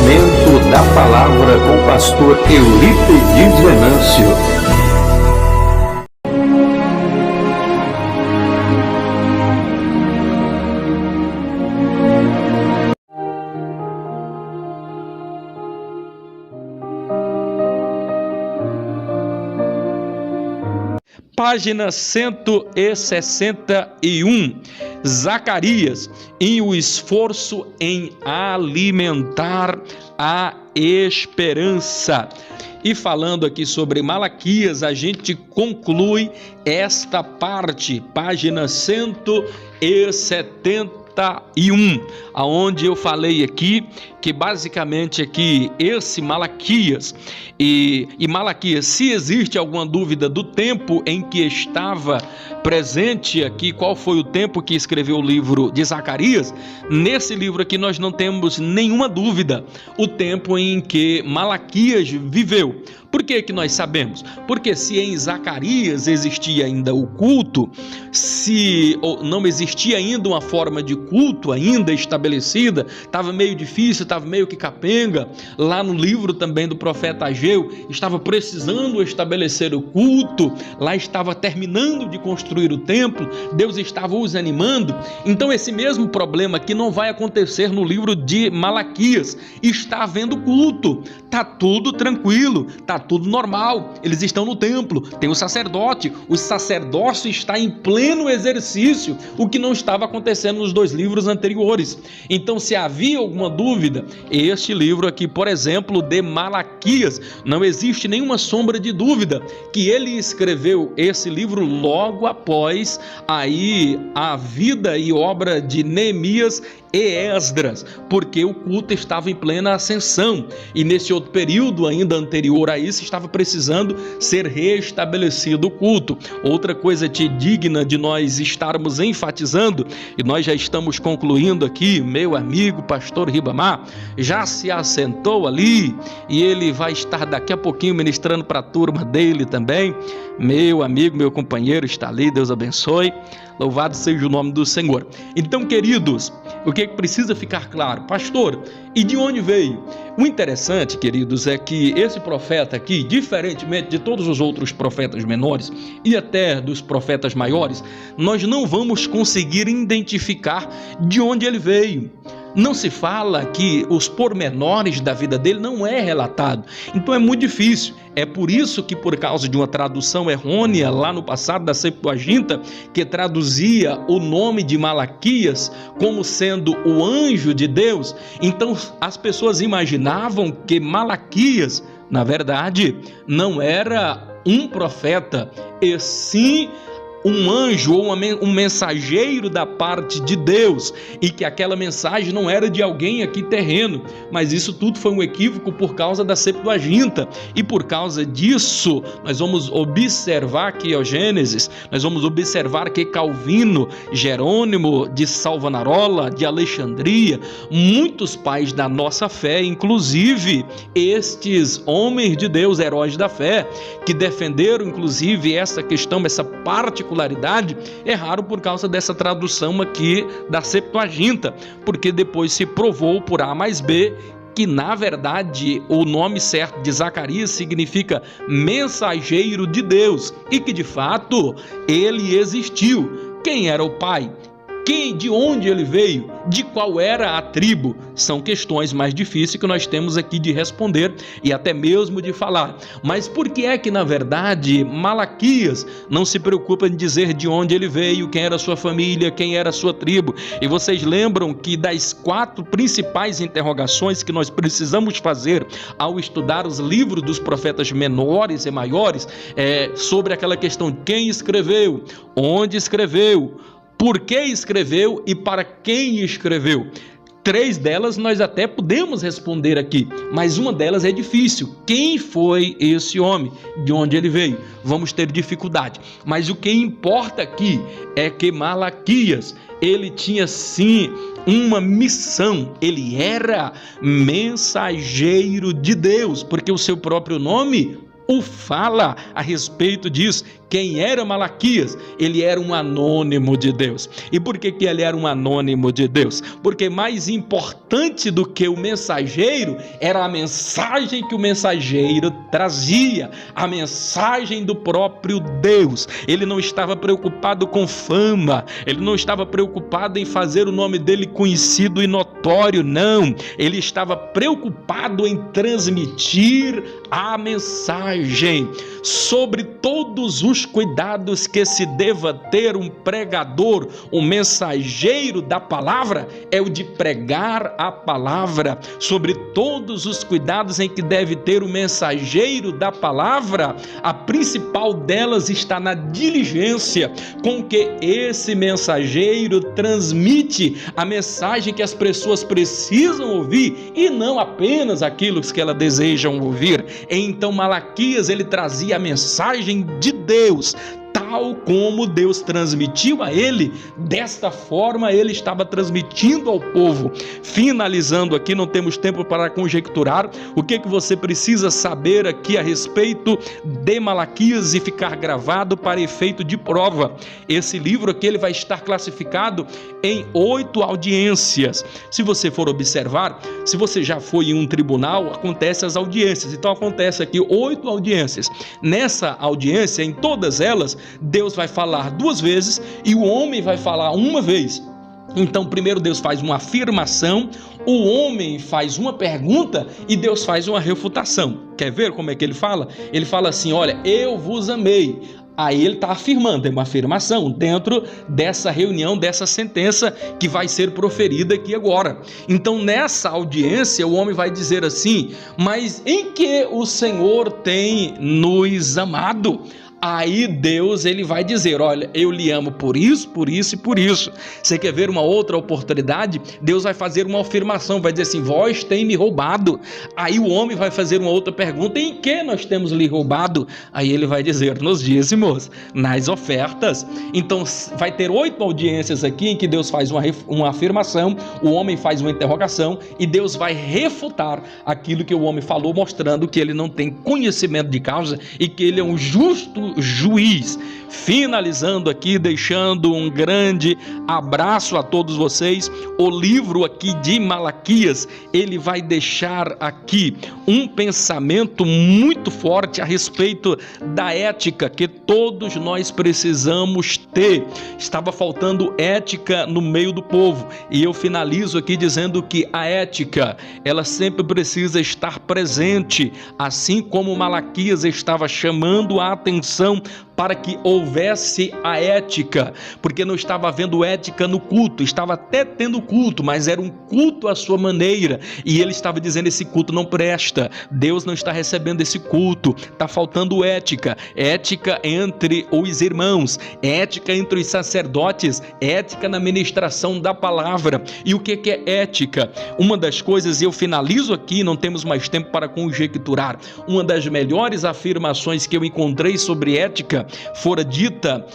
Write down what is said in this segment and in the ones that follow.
Momento da Palavra com o pastor Eurípides Venâncio. Página 161, Zacarias, em o esforço em alimentar a esperança. E falando aqui sobre Malaquias, a gente conclui esta parte, página 171, aonde eu falei aqui que basicamente aqui esse Malaquias e Malaquias, se existe alguma dúvida do tempo em que estava presente aqui, qual foi o tempo que escreveu o livro de Zacarias, nesse livro aqui nós não temos nenhuma dúvida, o tempo em que Malaquias viveu. Por que que nós sabemos? Porque se em Zacarias existia ainda o culto, se não existia ainda uma forma de culto ainda estabelecida, estava meio difícil, estava meio que capenga, lá no livro também do profeta Ageu, estava precisando estabelecer o culto, lá estava terminando de construir o templo, Deus estava os animando, então esse mesmo problema aqui não vai acontecer no livro de Malaquias, está havendo culto, está tudo tranquilo, está tudo normal, eles estão no templo, tem o sacerdócio está em pleno exercício, o que não estava acontecendo nos dois livros anteriores. Então, se havia alguma dúvida, este livro aqui, por exemplo, de Malaquias, não existe nenhuma sombra de dúvida que ele escreveu esse livro logo após aí a vida e obra de Neemias e Esdras, porque o culto estava em plena ascensão e nesse outro período ainda anterior a isso estava precisando ser restabelecido o culto. Outra coisa digna de nós estarmos enfatizando, e nós já estamos concluindo aqui, meu amigo pastor Ribamar já se assentou ali e ele vai estar daqui a pouquinho ministrando para a turma dele também. Meu amigo, meu companheiro está ali, Deus abençoe, louvado seja o nome do Senhor. Então, queridos, o que precisa ficar claro? Pastor, e de onde veio? O interessante, queridos, é que esse profeta aqui, diferentemente de todos os outros profetas menores e até dos profetas maiores, nós não vamos conseguir identificar de onde ele veio. Não se fala que os pormenores da vida dele não é relatado, então é muito difícil. É por isso que, por causa de uma tradução errônea lá no passado da Septuaginta, que traduzia o nome de Malaquias como sendo o anjo de Deus, então as pessoas imaginavam que Malaquias, na verdade, não era um profeta, e sim um anjo ou um mensageiro da parte de Deus, e que aquela mensagem não era de alguém aqui terreno, mas isso tudo foi um equívoco por causa da Septuaginta, e por causa disso nós vamos observar que Gênesis, nós vamos observar que Calvino, Jerônimo de Salvanarola, de Alexandria, muitos pais da nossa fé, inclusive estes homens de Deus, heróis da fé, que defenderam inclusive essa questão, essa particularidade, erraram por causa dessa tradução aqui da Septuaginta, porque depois se provou por A mais B que na verdade o nome certo de Zacarias significa mensageiro de Deus, e que de fato ele existiu. Quem era o pai? De onde ele veio? De qual era a tribo? São questões mais difíceis que nós temos aqui de responder e até mesmo de falar. Mas por que é que, na verdade, Malaquias não se preocupa em dizer de onde ele veio, quem era a sua família, quem era a sua tribo? E vocês lembram que das 4 principais interrogações que nós precisamos fazer ao estudar os livros dos profetas menores e maiores, sobre aquela questão: quem escreveu, onde escreveu, por que escreveu e para quem escreveu? 3 delas nós até podemos responder aqui, mas uma delas é difícil. Quem foi esse homem? De onde ele veio? Vamos ter dificuldade. Mas o que importa aqui é que Malaquias, ele tinha sim uma missão, ele era mensageiro de Deus, porque o seu próprio nome o fala a respeito disso. Quem era Malaquias? Ele era um anônimo de Deus. E por que ele era um anônimo de Deus? Porque mais importante do que o mensageiro era a mensagem que o mensageiro trazia, a mensagem do próprio Deus. Ele não estava preocupado com fama, ele não estava preocupado em fazer o nome dele conhecido e notório, não. Ele estava preocupado em transmitir a mensagem. Sobre todos os cuidados que se deva ter um pregador, um mensageiro da palavra, é o de pregar a palavra. Sobre todos os cuidados em que deve ter o mensageiro da palavra, a principal delas está na diligência com que esse mensageiro transmite a mensagem que as pessoas precisam ouvir e não apenas aquilo que elas desejam ouvir. Então Malaquias, ele trazia a mensagem de Deus, tal como Deus transmitiu a ele, desta forma ele estava transmitindo ao povo. Finalizando aqui, não temos tempo para conjecturar o que você precisa saber aqui a respeito de Malaquias e ficar gravado para efeito de prova. Esse livro aqui ele vai estar classificado em 8 audiências. Se você for observar, se você já foi em um tribunal, acontece as audiências. Então acontece aqui 8 audiências. Nessa audiência, em todas elas, Deus vai falar 2 vezes e o homem vai falar 1 vez. Então primeiro Deus faz uma afirmação, o homem faz uma pergunta e Deus faz uma refutação. Quer ver como é que ele fala? Ele fala assim: olha, eu vos amei. Aí ele está afirmando, é uma afirmação dentro dessa reunião, dessa sentença que vai ser proferida aqui agora. Então nessa audiência o homem vai dizer assim: mas em que o Senhor tem nos amado? Aí Deus ele vai dizer: olha, eu lhe amo por isso, por isso e por isso. Você quer ver uma outra oportunidade? Deus vai fazer uma afirmação, vai dizer assim: vós tem me roubado. Aí o homem vai fazer uma outra pergunta: em que nós temos lhe roubado? Aí ele vai dizer: nos dízimos, nas ofertas. Então vai ter 8 audiências aqui em que Deus faz uma afirmação, o homem faz uma interrogação e Deus vai refutar aquilo que o homem falou, mostrando que ele não tem conhecimento de causa e que ele é um justo juiz. Finalizando aqui, deixando um grande abraço a todos vocês. O livro aqui de Malaquias, ele vai deixar aqui um pensamento muito forte a respeito da ética que todos nós precisamos ter. Estava faltando ética no meio do povo, e eu finalizo aqui dizendo que a ética, ela sempre precisa estar presente, assim como Malaquias estava chamando a atenção para que houvesse a ética, porque não estava havendo ética no culto, estava até tendo culto, mas era um culto à sua maneira, e ele estava dizendo: esse culto não presta, Deus não está recebendo esse culto, está faltando ética, ética entre os irmãos, ética entre os sacerdotes, ética na ministração da palavra. E o que é ética? Uma das coisas, e eu finalizo aqui, não temos mais tempo para conjecturar, uma das melhores afirmações que eu encontrei sobre ética fora dita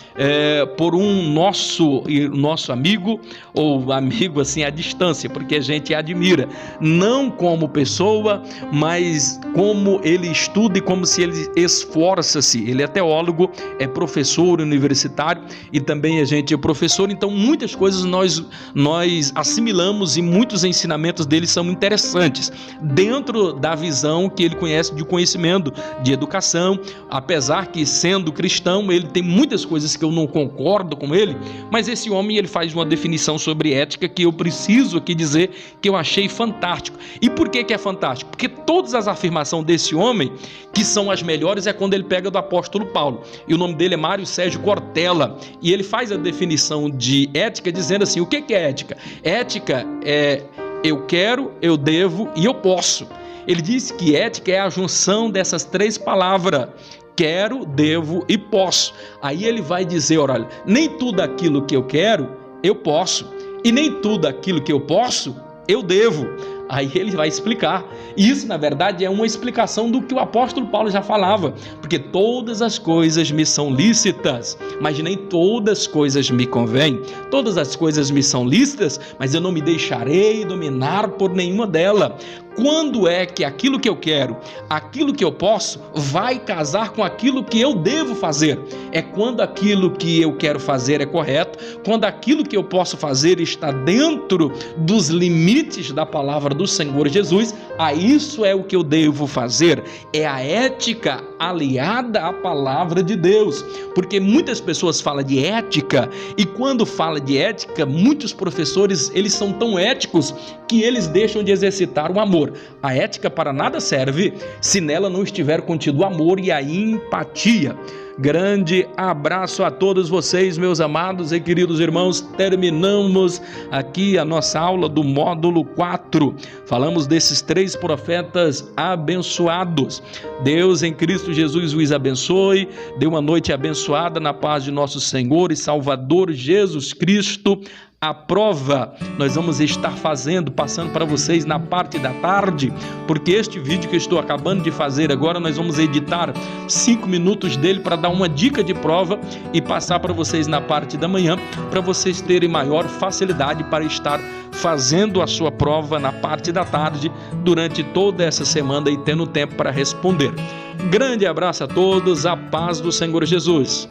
por um nosso amigo, ou amigo assim à distância, porque a gente admira, não como pessoa, mas como ele estuda e como se ele esforça-se. Ele é teólogo, é professor universitário e também a gente é professor, então muitas coisas nós assimilamos e muitos ensinamentos dele são interessantes, dentro da visão que ele conhece de conhecimento, de educação, apesar que sendo cristão, ele tem muitas coisas que eu não concordo com ele, mas esse homem ele faz uma definição sobre ética que eu preciso aqui dizer que eu achei fantástico. E por que é fantástico? Porque todas as afirmações desse homem, que são as melhores, é quando ele pega do apóstolo Paulo, e o nome dele é Mário Sérgio Cortella, e ele faz a definição de ética dizendo assim: o que é ética? Ética é eu quero, eu devo e eu posso. Ele diz que ética é a junção dessas 3 palavras: quero, devo e posso. Aí ele vai dizer: olha, nem tudo aquilo que eu quero, eu posso, e nem tudo aquilo que eu posso, eu devo. Aí ele vai explicar. Isso, na verdade, é uma explicação do que o apóstolo Paulo já falava, porque todas as coisas me são lícitas, mas nem todas as coisas me convêm. Todas as coisas me são lícitas, mas eu não me deixarei dominar por nenhuma delas. Quando é que aquilo que eu quero, aquilo que eu posso, vai casar com aquilo que eu devo fazer? É quando aquilo que eu quero fazer é correto, quando aquilo que eu posso fazer está dentro dos limites da palavra do Senhor Jesus, isso é o que eu devo fazer. É a ética aliada à palavra de Deus, porque muitas pessoas falam de ética, e quando fala de ética, muitos professores, eles são tão éticos que eles deixam de exercitar o amor. A ética para nada serve se nela não estiver contido o amor e a empatia. Grande abraço a todos vocês, meus amados e queridos irmãos. Terminamos aqui a nossa aula do módulo 4. Falamos desses 3 profetas abençoados. Deus em Cristo Jesus os abençoe. Dê uma noite abençoada na paz de nosso Senhor e Salvador Jesus Cristo. A prova nós vamos estar passando para vocês na parte da tarde, porque este vídeo que eu estou acabando de fazer agora, nós vamos editar 5 minutos dele para dar uma dica de prova e passar para vocês na parte da manhã, para vocês terem maior facilidade para estar fazendo a sua prova na parte da tarde, durante toda essa semana e tendo tempo para responder. Grande abraço a todos, a paz do Senhor Jesus.